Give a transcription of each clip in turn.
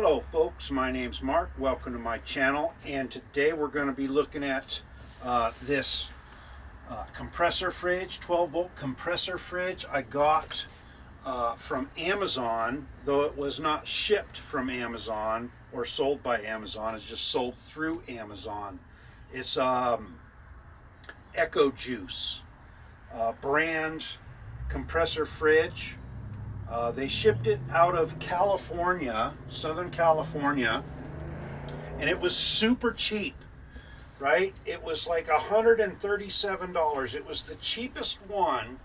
Hello folks, my name's Mark. Welcome to my channel, and today we're going to be looking at this compressor fridge, 12-volt compressor fridge I got from Amazon, though it was not shipped from Amazon or sold by Amazon. It's just sold through Amazon. It's EKOJUCE brand compressor fridge. They shipped it out of California, Southern California, and it was super cheap, right? It was like $137. It was the cheapest one,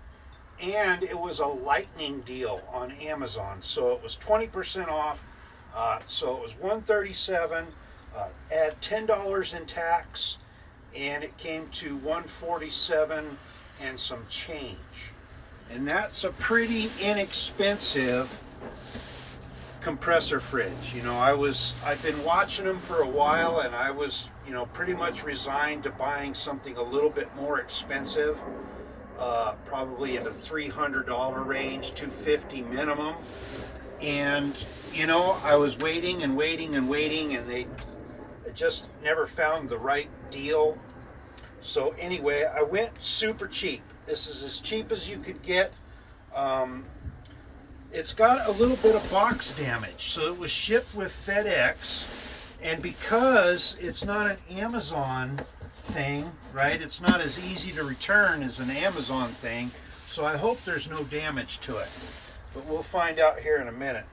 and it was a lightning deal on Amazon. So it was 20% off. So it was $137, add $10 in tax, and it came to $147 and some change. And that's a pretty inexpensive compressor fridge. You know, I've been watching them for a while, and I was, pretty much resigned to buying something a little bit more expensive, probably in the $300 range, $250 minimum. And I was waiting and waiting and waiting, and they just never found the right deal. So anyway, I went super cheap. This is as cheap as you could get. It's got a little bit of box damage. So it was shipped with FedEx, and because it's not an Amazon thing, right? It's not as easy to return as an Amazon thing. So I hope there's no damage to it. But we'll find out here in a minute.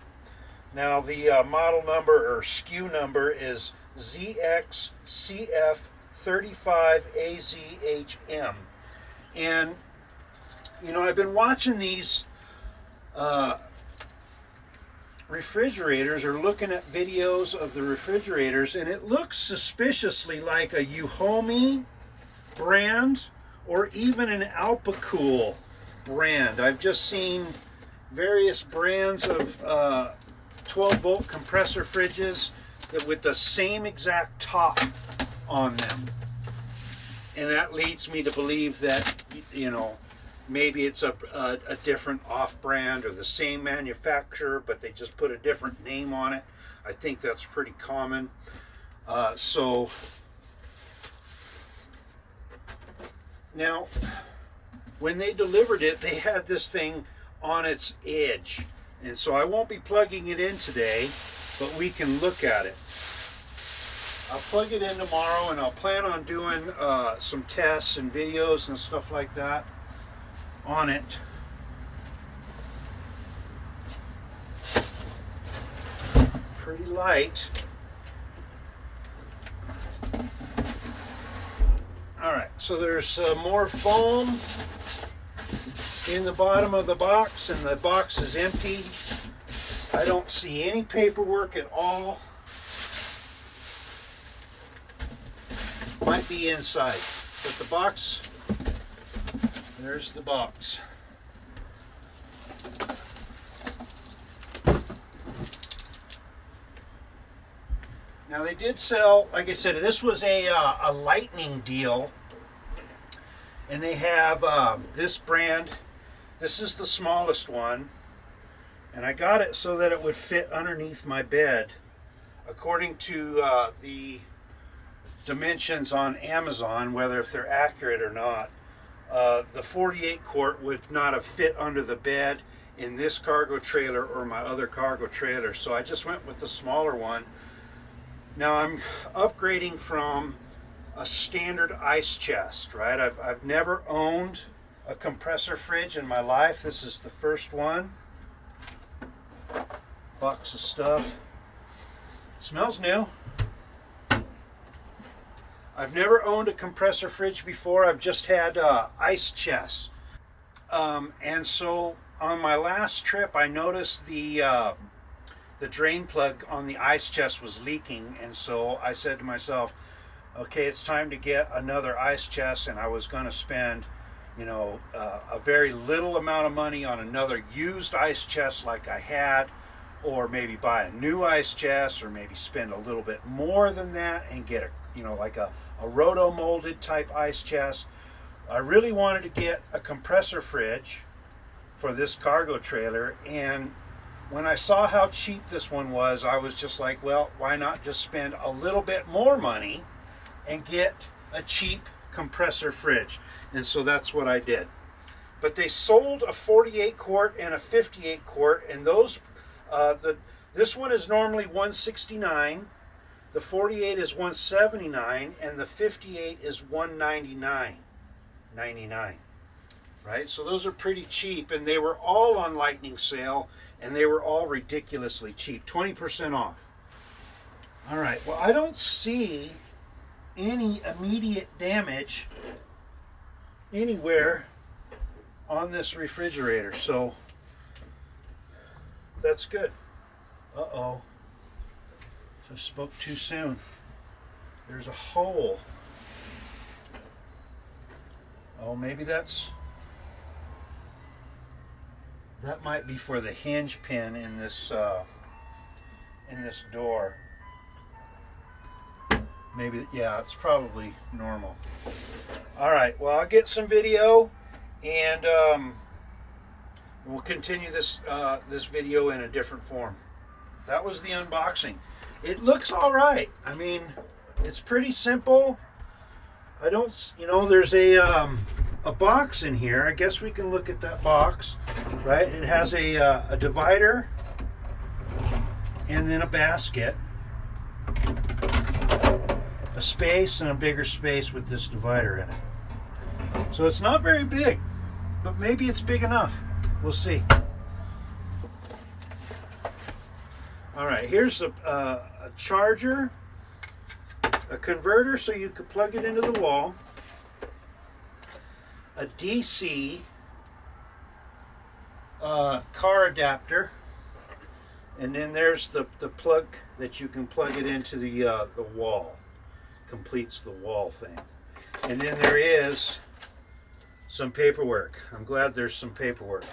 Now the model number or SKU number is ZXCF35AZHM. And I've been watching these refrigerators, or looking at videos of the refrigerators, and it looks suspiciously like a Yuhomi brand or even an Alpacool brand. I've just seen various brands of 12-volt compressor fridges that with the same exact top on them. And that leads me to believe that, maybe it's a different off-brand or the same manufacturer, but they just put a different name on it. I think that's pretty common. So now, when they delivered it, they had this thing on its edge. And so I won't be plugging it in today, but we can look at it. I'll plug it in tomorrow, and I'll plan on doing some tests and videos and stuff like that on it. Pretty light. Alright, so there's more foam in the bottom of the box, and the box is empty. I don't see any paperwork at all. Might be inside, but the box, there's the box. Now they did sell, like I said, this was a lightning deal, and they have this brand. This is the smallest one, and I got it so that it would fit underneath my bed, according to the dimensions on Amazon, whether if they're accurate or not. The 48 quart would not have fit under the bed in this cargo trailer or my other cargo trailer, so I just went with the smaller one. Now I'm upgrading from a standard ice chest, right? I've never owned a compressor fridge in my life. This is the first one. Box of stuff. Smells new. I've never owned a compressor fridge before. I've just had ice chests. And so on my last trip, I noticed the drain plug on the ice chest was leaking. And so I said to myself, okay, it's time to get another ice chest. And I was going to spend, a very little amount of money on another used ice chest like I had, or maybe buy a new ice chest, or maybe spend a little bit more than that and get a like a roto-molded type ice chest. I really wanted to get a compressor fridge for this cargo trailer, and when I saw how cheap this one was, I was just like, well, why not just spend a little bit more money and get a cheap compressor fridge? And so that's what I did. But they sold a 48 quart and a 58 quart, and those, this one is normally $169, the 48 is $179, and the 58 is $199.99. Right? So those are pretty cheap, and they were all on lightning sale, and they were all ridiculously cheap, 20% off. All right, well, I don't see any immediate damage anywhere on this refrigerator, so that's good. Uh-oh, I spoke too soon. There's a hole. Oh, maybe that might be for the hinge pin in this door. Maybe, yeah, it's probably normal. All right, well, I'll get some video, and we'll continue this this video in a different form. That was the unboxing. It looks all right. I mean, it's pretty simple. I don't, you know, there's a box in here. I guess we can look at that box, right? It has a divider and then a basket, a space, and a bigger space with this divider in it. So it's not very big, but maybe it's big enough. We'll see. All right, here's a charger, a converter so you could plug it into the wall, a DC car adapter, and then there's the plug that you can plug it into the wall. Completes the wall thing. And then there is some paperwork. I'm glad there's some paperwork.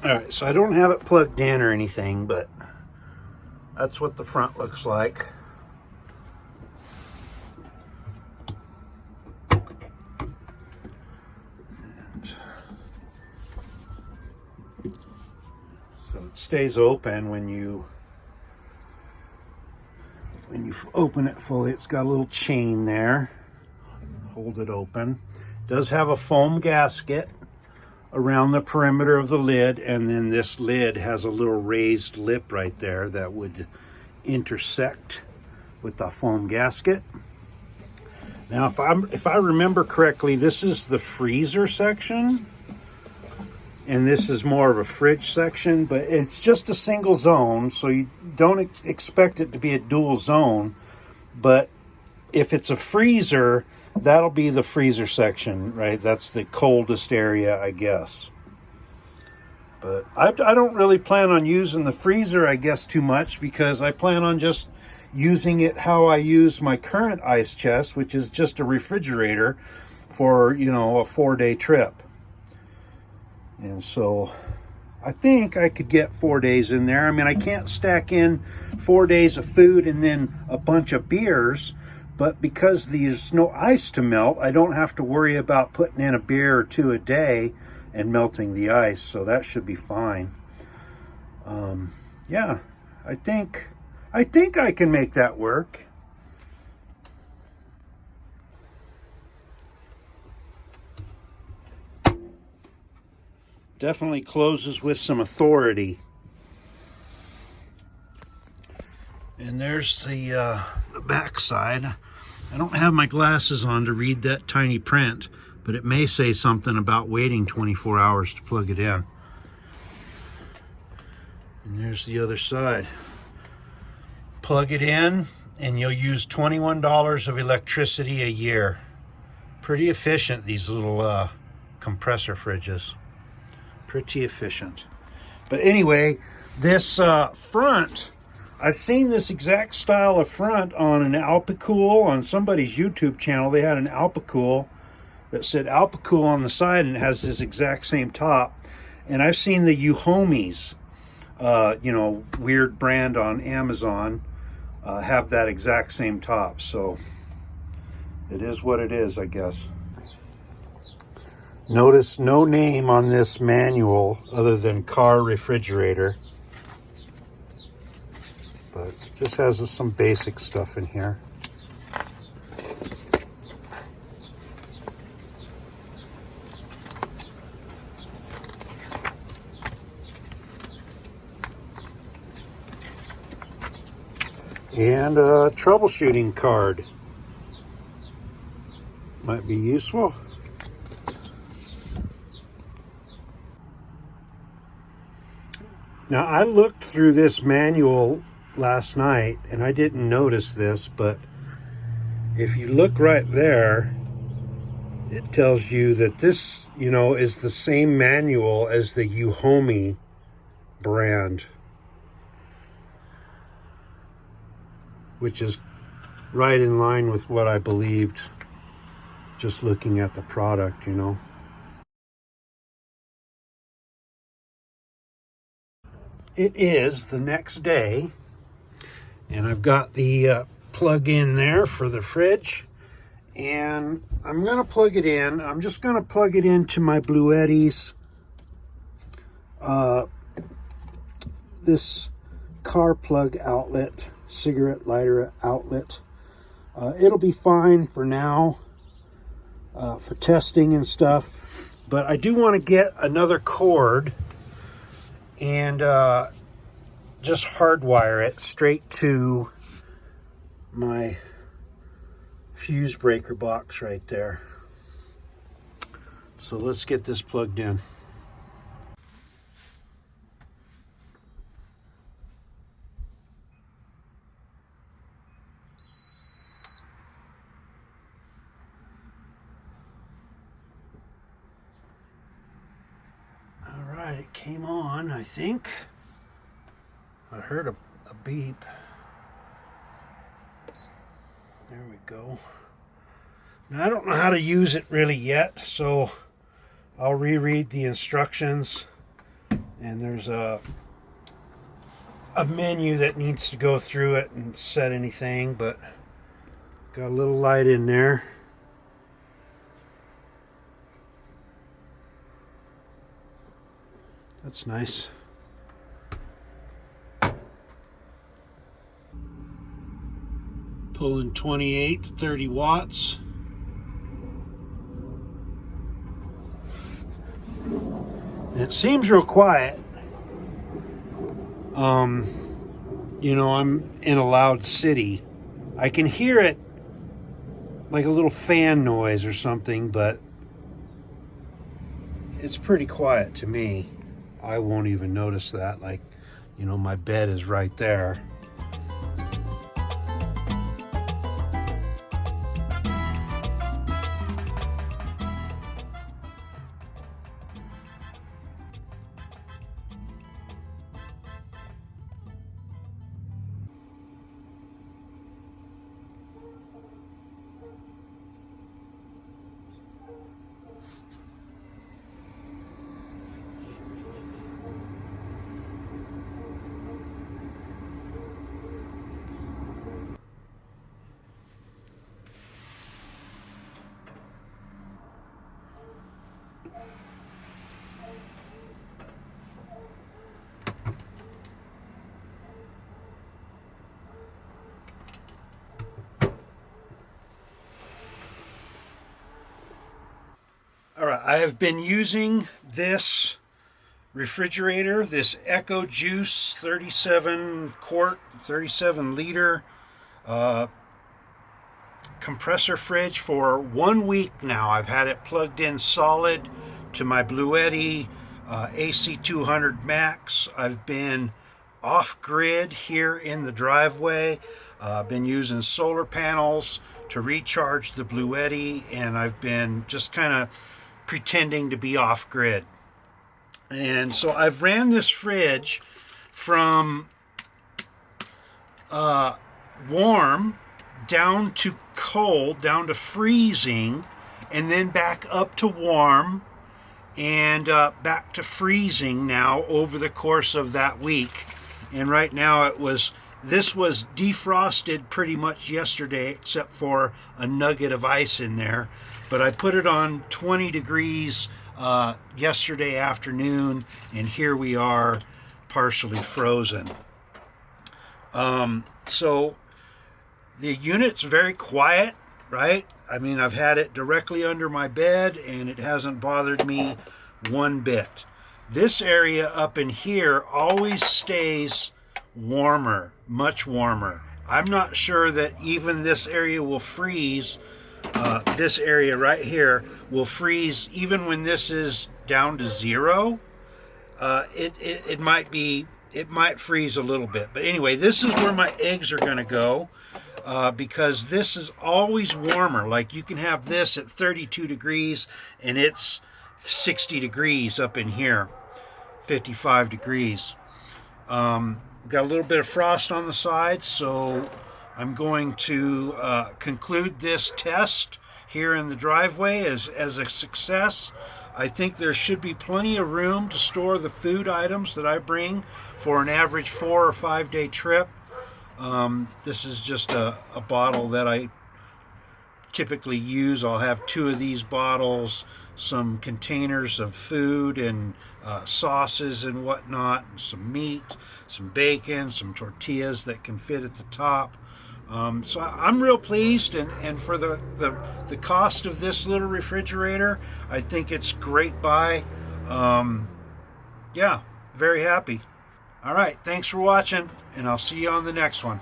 All right, so I don't have it plugged in or anything, but that's what the front looks like. And so it stays open when you open it fully. It's got a little chain there. Hold it open. It does have a foam gasket around the perimeter of the lid, and then this lid has a little raised lip right there that would intersect with the foam gasket. Now, if I remember correctly, this is the freezer section, and this is more of a fridge section, but it's just a single zone, so you don't expect it to be a dual zone. But if it's a freezer, that'll be the freezer section, right? That's the coldest area, I guess. But I don't really plan on using the freezer, I guess, too much, because I plan on just using it how I use my current ice chest, which is just a refrigerator for, you know, a 4-day trip. And so I think I could get 4 days in there. I mean, I can't stack in 4 days of food and then a bunch of beers, but because there's no ice to melt, I don't have to worry about putting in a beer or two a day and melting the ice, so that should be fine. Yeah, I think I can make that work. Definitely closes with some authority. And there's the back side. I don't have my glasses on to read that tiny print, but it may say something about waiting 24 hours to plug it in. And there's the other side. Plug it in, and you'll use $21 of electricity a year. Pretty efficient, these little compressor fridges. Pretty efficient. But anyway, this front, I've seen this exact style of front on an Alpicool on somebody's YouTube channel. They had an Alpicool that said Alpicool on the side, and it has this exact same top. And I've seen the EKOJUCE, you know, weird brand on Amazon, have that exact same top. So it is what it is, I guess. Notice no name on this manual other than car refrigerator. But it just has some basic stuff in here. And a troubleshooting card. Might be useful. Now, I looked through this manual last night and I didn't notice this, but if you look right there, it tells you that this, is the same manual as the Uhomie brand, which is right in line with what I believed just looking at the product, It is the next day, and I've got the plug in there for the fridge, and I'm going to plug it in. I'm just going to plug it into my Bluetti's, this car plug outlet, cigarette lighter outlet. It'll be fine for now, for testing and stuff, but I do want to get another cord and just hardwire it straight to my fuse breaker box right there. So let's get this plugged in. All right, it came on, I think. I heard a beep. There we go. Now, I don't know how to use it really yet, so I'll reread the instructions. And there's a menu that needs to go through it and set anything, but got a little light in there. That's nice. Pulling 28 to 30 watts. And it seems real quiet. I'm in a loud city. I can hear it like a little fan noise or something, but it's pretty quiet to me. I won't even notice that. My bed is right there. All right, I have been using this refrigerator, this EKOJUCE 37 quart, 37 liter compressor fridge for 1 week now. I've had it plugged in solid to my Bluetti AC200MAX. I've been off-grid here in the driveway. I've been using solar panels to recharge the Bluetti, and I've been just kind of pretending to be off-grid. And so I've ran this fridge from warm down to cold, down to freezing, and then back up to warm, and back to freezing now over the course of that week. And right now this was defrosted pretty much yesterday, except for a nugget of ice in there. But I put it on 20 degrees yesterday afternoon, and here we are partially frozen. So the unit's very quiet, right? I mean, I've had it directly under my bed and it hasn't bothered me one bit. This area up in here always stays warmer, much warmer. I'm not sure that even this area will freeze. This area right here will freeze even when this is down to 0. It might freeze a little bit. But anyway, this is where my eggs are going to go. Because this is always warmer. Like you can have this at 32 degrees and it's 60 degrees up in here, 55 degrees. Got a little bit of frost on the sides, so I'm going to conclude this test here in the driveway as a success. I think there should be plenty of room to store the food items that I bring for an average 4 or 5 day trip. This is just a bottle that I typically use. I'll have 2 of these bottles, some containers of food and sauces and whatnot, some meat, some bacon, some tortillas that can fit at the top. So I'm real pleased, and for the cost of this little refrigerator, I think it's great buy. Yeah, very happy. All right, thanks for watching, and I'll see you on the next one.